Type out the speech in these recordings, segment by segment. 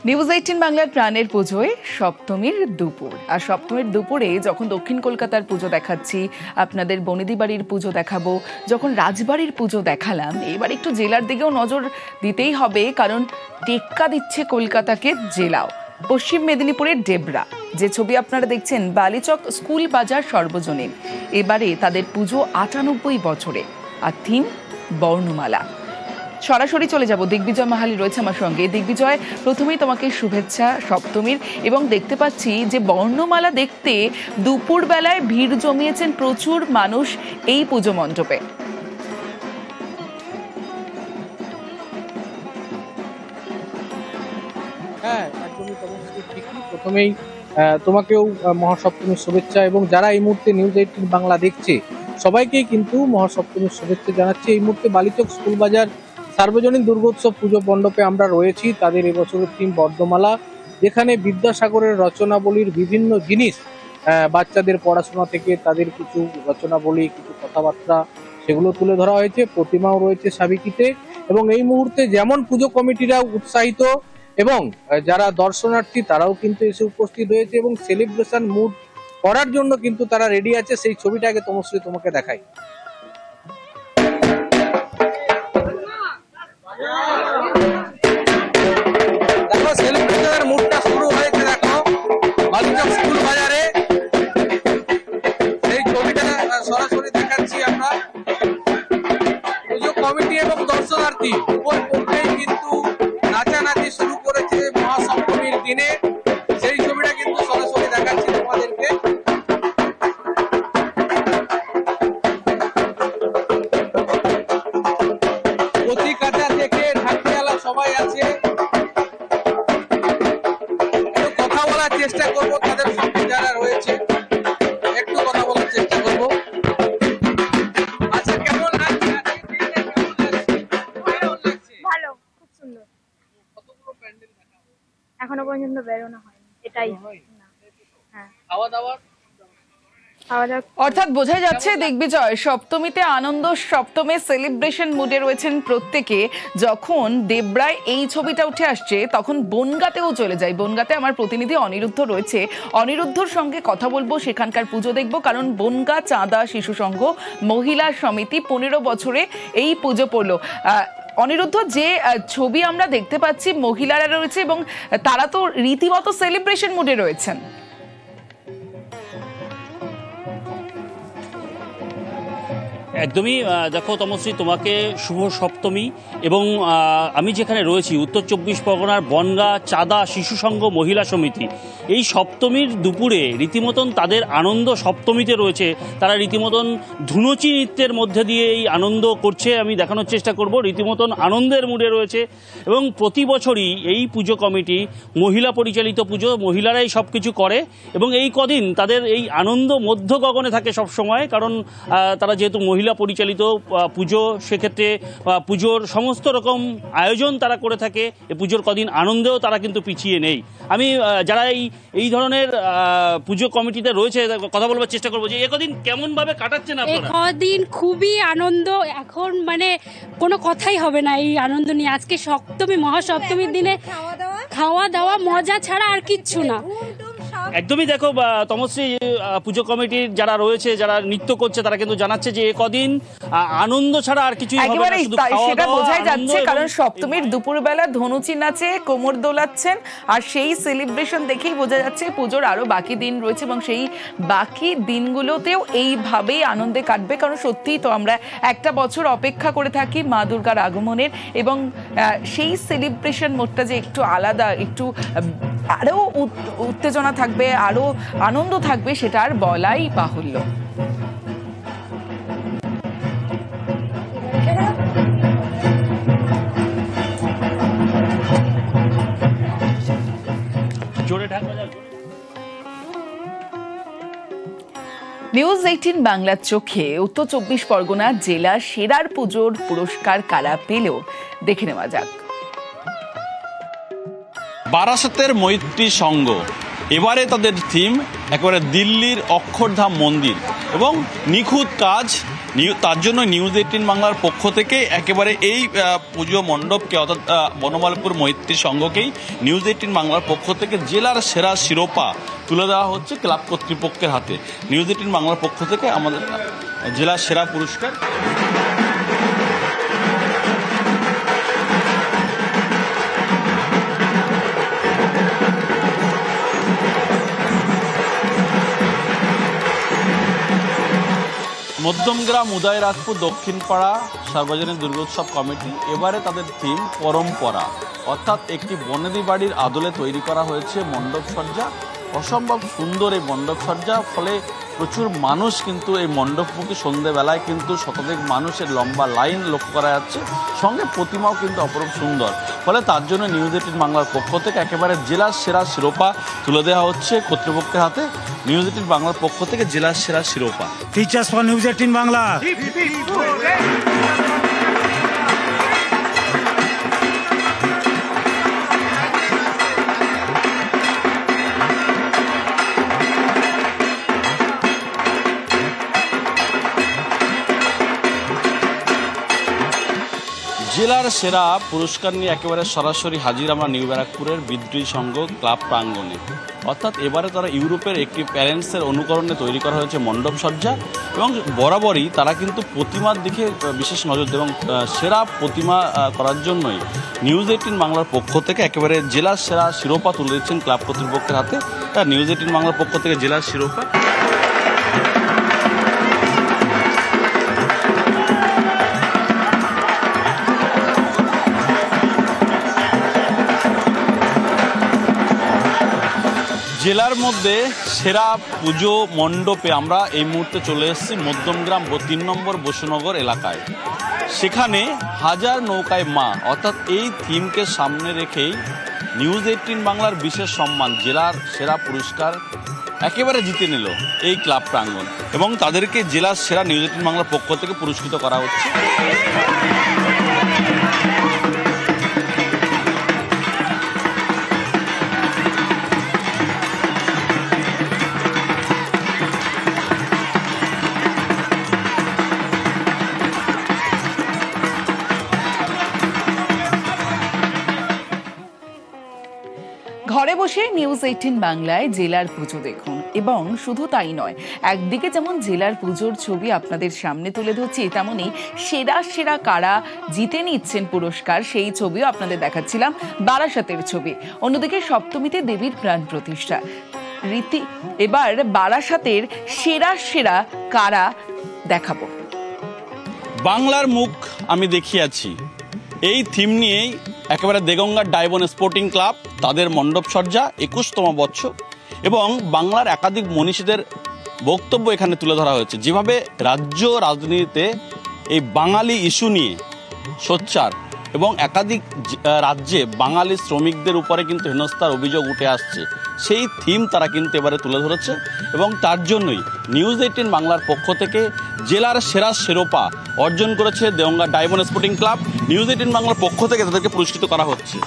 News 18 বাংলার প্রাণের পুজোয় সপ্তমীর দুপুর। আর সপ্তমীর দুপুরে যখন দক্ষিণ কলকাতার পুজো দেখাচ্ছি, আপনাদের বনেদি বাড়ির পুজো দেখাবো, যখন রাজবাড়ির পুজো দেখালাম, এবার একটু জেলার দিকেও নজর দিতেই হবে, কারণ টেক্কা দিচ্ছে কলকাতাকে জেলাও। পশ্চিম মেদিনীপুরের ডেবরা, যে ছবি আপনারা দেখছেন, বালিচক স্কুল বাজার সর্বজনীন। এবারে তাদের পুজো 98 বছরে, আর থিম বর্ণমালা। সরাসরি চলে যাব, দিগ্বিজয় মাহালি রয়েছে আমার সঙ্গে। দিগ্বিজয়, প্রথমেই তোমাকে শুভেচ্ছা সপ্তমীর। এবং দেখতে পাচ্ছি যে বর্ণমালা দেখতে দুপুর বেলায় ভিড় জমিয়েছেন প্রচুর মানুষ এই পুজো মণ্ডপে। হ্যাঁ, একদমই ঠিকই। প্রথমেই তোমাকেও মহাসপ্তমীর শুভেচ্ছা, এবং যারা এই মুহূর্তে নিউজ 18 বাংলা দেখছে সবাইকেই কিন্তু মহাসপ্তমীর শুভেচ্ছা জানাচ্ছি। এই মুহূর্তে বালিচক স্কুল বাজার সার্বজনীন দুর্গোৎসব পুজো মণ্ডপে আমরা রয়েছি। তাদের এবছরের থিম বর্ণমালা, যেখানে বিদ্যাসাগরের রচনাবলীর বিভিন্ন জিনিস, বাচ্চাদের পড়াশোনা থেকে তাদের কিছু রচনাবলী, কিছু কথাবার্তা, সেগুলো তুলে ধরা হয়েছে। প্রতিমাও রয়েছে সাবিকিতে। এবং এই মুহূর্তে যেমন পুজো কমিটিরা উৎসাহিত, এবং যারা দর্শনার্থী তারাও কিন্তু এসে উপস্থিত হয়েছে এবং সেলিব্রেশন মুড করার জন্য কিন্তু তারা রেডি আছে। সেই ছবিটা আগে তমশ্রী তোমাকে দেখাই। দেখো, সেলিব্রেশনের মুডটা শুরু হয়েছে। দেখো, বালিচক স্কুল বাজারে সেই ছবিটা সরাসরি দেখাচ্ছি আমরা। পুজো কমিটি এবং দর্শনার্থী উভয় পক্ষেই কিন্তু নাচানাচি শুরু করেছে মহাসপ্তমীর দিনে। সেই ছবিটা কিন্তু সরাসরি দেখাচ্ছি তোমাদেরকে। প্রতি কাটা থেকে ঢাকিয়ালা সবাই আছে। একটু কথা বলার চেষ্টা করবো তাদের সঙ্গে যারা রয়েছে, একটু কথা বলার চেষ্টা করবো। আচ্ছা, কেমন লাগছে? ভালো, খুব সুন্দর। কতগুলো প্যান্ডেল দেখা হলো? এখনো পর্যন্ত বেরোনো হয়নি, এটাই না। হ্যাঁ, খাওয়া দাওয়া অর্থাৎ বোঝা যাচ্ছে দিগ্বিজয়, সপ্তমীতে আনন্দ, সপ্তমী সেলিব্রেশন মুডে রয়েছেন প্রত্যেকে। যখন দেবরায় এই ছবিটা উঠে আসছে, তখন বনগাঁতেও চলে যায়। বনগাঁতে আমার প্রতিনিধি অনিরুদ্ধ রয়েছে, অনিরুদ্ধর সঙ্গে কথা বলবো, সেখানকার পুজো দেখবো। কারণ বনগাঁ চাঁদা শিশু সংঘ মহিলা সমিতি 15 বছরে এই পুজো পড়লো। অনিরুদ্ধ, যে ছবি আমরা দেখতে পাচ্ছি, মহিলারা রয়েছে এবং তারা তো রীতিমতো সেলিব্রেশন মুডে রয়েছেন। একদমই। দেখো তমশ্রী, তোমাকে শুভ সপ্তমী। এবং আমি যেখানে রয়েছি, উত্তর 24 পরগনার বনগাঁ চাঁদা শিশু সংঘ মহিলা সমিতি, এই সপ্তমীর দুপুরে রীতিমতন তাদের আনন্দ সপ্তমীতে রয়েছে। তারা রীতিমতন ধুনুচি নৃত্যের মধ্যে দিয়ে এই আনন্দ করছে। আমি দেখানোর চেষ্টা করব, রীতিমতন আনন্দের মুডে রয়েছে। এবং প্রতি বছরই এই পুজো কমিটি মহিলা পরিচালিত পুজো, মহিলারাই সব কিছু করে। এবং এই কদিন তাদের এই আনন্দ মধ্য গগনে থাকে সব সময়, কারণ তারা যেহেতু মহিলা পরিচালিত পুজো, সেক্ষেত্রে পুজোর সমস্ত রকম আয়োজন তারা করে থাকে। এই পুজোর কদিন আনন্দেও তারা কিন্তু পিছিয়ে নেই। আমি যারা এই ধরনের পুজো কমিটিতে রয়েছে কথা বলবার চেষ্টা করবো, যে একদিন কেমন ভাবে কাটাচ্ছেন আপনারা? একদিন খুবই আনন্দ, এখন মানে কোনো কথাই হবে না এই আনন্দ নিয়ে। আজকে সপ্তমী, মহাসপ্তমীর দিনে খাওয়া দাওয়া মজা ছাড়া আর কিচ্ছু না। একদমই। দেখো তমশ্রী, পুজো কমিটির যারা রয়েছে, যারা নৃত্য করছে, তারা কিন্তু জানাচ্ছে যে কদিন আনন্দ ছাড়া আর কিছুই হবে না, শুধু খাওয়া সেটা দাওয়া, বোঝাই আনন্দ। যাচ্ছে, কারণ সপ্তমীর দুপুরবেলা ধনুচি নাচে কোমর দোলাচ্ছেন, আর সেই সেলিব্রেশন দেখেই বোঝা যাচ্ছে পুজোর আরো বাকি দিন রয়েছে, এবং সেই বাকি দিনগুলোতেও এইভাবেই আনন্দে কাটবে। কারণ সত্যিই তো আমরা একটা বছর অপেক্ষা করে থাকি মা দুর্গার আগমনের, এবং সেই সেলিব্রেশন মোডটা যে একটু আলাদা, একটু আরো উত্তেজনা থাকবে, আরো আনন্দ থাকবে, সেটা আর বলাই বাহুল্য। নিউজ 18 বাংলার চোখে উত্তর 24 পরগনা জেলা সেরার পুজোর পুরস্কার কারা পেল, দেখে নেওয়া যাক। বারাসতের মৈত্রী সংঘ, এবারে তাদের থিম একেবারে দিল্লির অক্ষরধাম মন্দির, এবং নিখুঁত কাজ তার জন্য নিউজ 18 বাংলার পক্ষ থেকে একেবারে এই পুজো মণ্ডপকে অর্থাৎ বনমালীপুর মৈত্রী সংঘকেই নিউজ 18 বাংলার পক্ষ থেকে জেলার সেরা শিরোপা তুলে দেওয়া হচ্ছে ক্লাব কর্তৃপক্ষের হাতে। নিউজ 18 বাংলার পক্ষ থেকে আমাদের জেলার সেরা পুরস্কার। মধ্যমগ্রাম উদয়রাজপুর দক্ষিণপাড়া সার্বজনীন দুর্গোৎসব কমিটি এবারে তাদের থিম পরম্পরা, অর্থাৎ একটি বনেদি বাড়ির আদলে তৈরি করা হয়েছে মণ্ডপসজ্জা। অসম্ভব সুন্দর এই মণ্ডপসজ্জা, ফলে প্রচুর মানুষ কিন্তু এই মণ্ডপমুখী সন্ধ্যেবেলায় কিন্তু শতাধিক মানুষের লম্বা লাইন লক্ষ্য করা যাচ্ছে, সঙ্গে প্রতিমাও কিন্তু অপরূপ সুন্দর। ফলে তার জন্য নিউজ 18 বাংলার পক্ষ থেকে একেবারে জেলার সেরা শিরোপা তুলে দেওয়া হচ্ছে কর্তৃপক্ষের হাতে। নিউজ 18 বাংলার পক্ষ থেকে জেলার সেরা শিরোপা। Teachers for news 18 Bangla. জেলার সেরা পুরস্কার নিয়ে একেবারে সরাসরি হাজির আমরা নিউ ব্যারাকপুরের বিদ্রোহী সংঘ ক্লাব প্রাঙ্গণে। অর্থাৎ এবারে তারা ইউরোপের একটি প্যারেন্টসের অনুকরণে তৈরি করা হয়েছে মণ্ডপসজ্জা, এবং বরাবরই তারা কিন্তু প্রতিমার দিকে বিশেষ নজর দেয় এবং সেরা প্রতিমা করার জন্যই নিউজ 18 বাংলার পক্ষ থেকে একেবারে জেলার সেরা শিরোপা তুলে দিচ্ছেন ক্লাব কর্তৃপক্ষের হাতে। নিউজ 18 বাংলার পক্ষ থেকে জেলার শিরোপা। জেলার মধ্যে সেরা পুজো মণ্ডপে আমরা এই মুহূর্তে চলে এসেছি মধ্যমগ্রাম 3 নম্বর বসুনগর এলাকায়। সেখানে হাজার নৌকায় মা, অর্থাৎ এই থিমকে সামনে রেখেই নিউজ 18 বাংলার বিশেষ সম্মান জেলার সেরা পুরস্কার একেবারে জিতে নিল এই ক্লাব প্রাঙ্গণ, এবং তাদেরকে জেলার সেরা নিউজ 18 বাংলার পক্ষ থেকে পুরস্কৃত করা হচ্ছে। ঘরে বসে নিউজ 18 বাংলায় জেলার পুজো দেখুন, এবং শুধু তাই নয়, একদিকে যেমন জেলার পুজোর ছবি আপনাদের সামনে তুলে ধরছি, তেমনই সেরা সেরা কারা জিতে নিচ্ছেন পুরস্কার সেই ছবিও আপনাদের দেখাচ্ছিলাম, বারাসাতের ছবি। অন্যদিকে সপ্তমীতে দেবীর প্রাণ প্রতিষ্ঠা রীতি। এবার বারাসাতের সেরা সেরা কারা দেখাবো। বাংলার মুখ আমি দেখিয়াছি, এই থিম নিয়েই একেবারে দেগঙ্গার ডায়মন্ড স্পোর্টিং ক্লাব তাদের মণ্ডপসজ্জা 21তম বর্ষ, এবং বাংলার একাধিক মনীষীদের বক্তব্য এখানে তুলে ধরা হয়েছে। যেভাবে রাজ্য রাজনীতিতে এই বাঙালি ইস্যু নিয়ে সোচ্চার, এবং একাধিক রাজ্যে বাঙালি শ্রমিকদের উপরে কিন্তু হেনস্থার অভিযোগ উঠে আসছে, সেই থিম তারা কিন্তু এবারে তুলে ধরেছে, এবং তার জন্যই নিউজ 18 বাংলার পক্ষ থেকে জেলার সেরা শিরোপা অর্জন করেছে Deganga diamond sporting club. News 18 বাংলার পক্ষ থেকে তাদেরকে পুরস্কৃত করা হচ্ছে।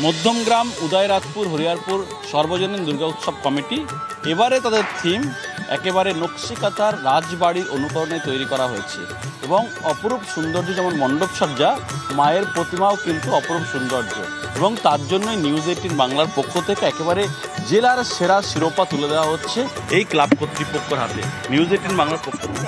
মধ্যমগ্রাম উদয়রাজপুর হরিয়ারপুর সর্বজনীন দুর্গা উৎসব কমিটি এবারে তাদের থিম একেবারে নকশিকাতার রাজবাড়ির অনুকরণে তৈরি করা হয়েছে, এবং অপরূপ সৌন্দর্য যেমন মণ্ডপসজ্জা, মায়ের প্রতিমাও কিন্তু অপরূপ সৌন্দর্য, এবং তার জন্যই নিউজ 18 বাংলার পক্ষ থেকে একেবারে জেলার সেরা শিরোপা তুলে দেওয়া হচ্ছে এই ক্লাব কর্তৃপক্ষের হাতে। নিউজ 18 বাংলার পক্ষ থেকে